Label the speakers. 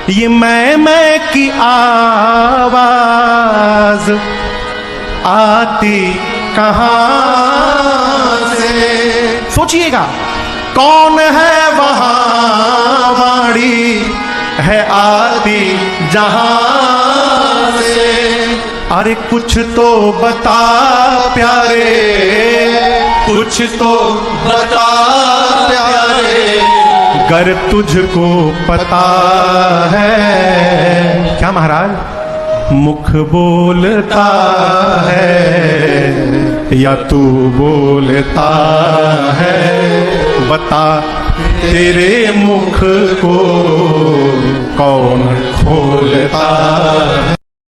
Speaker 1: ये मैं की आवाज आती कहां से? सोचिएगा, कौन है वहां वाणी है आती जहां से? अरे कुछ तो बता प्यारे, कुछ तो बता प्यारे, गर तुझको पता है। क्या महाराज? मुख बोलता है या तू बोलता है? बता तेरे मुख को कौन खोलता है?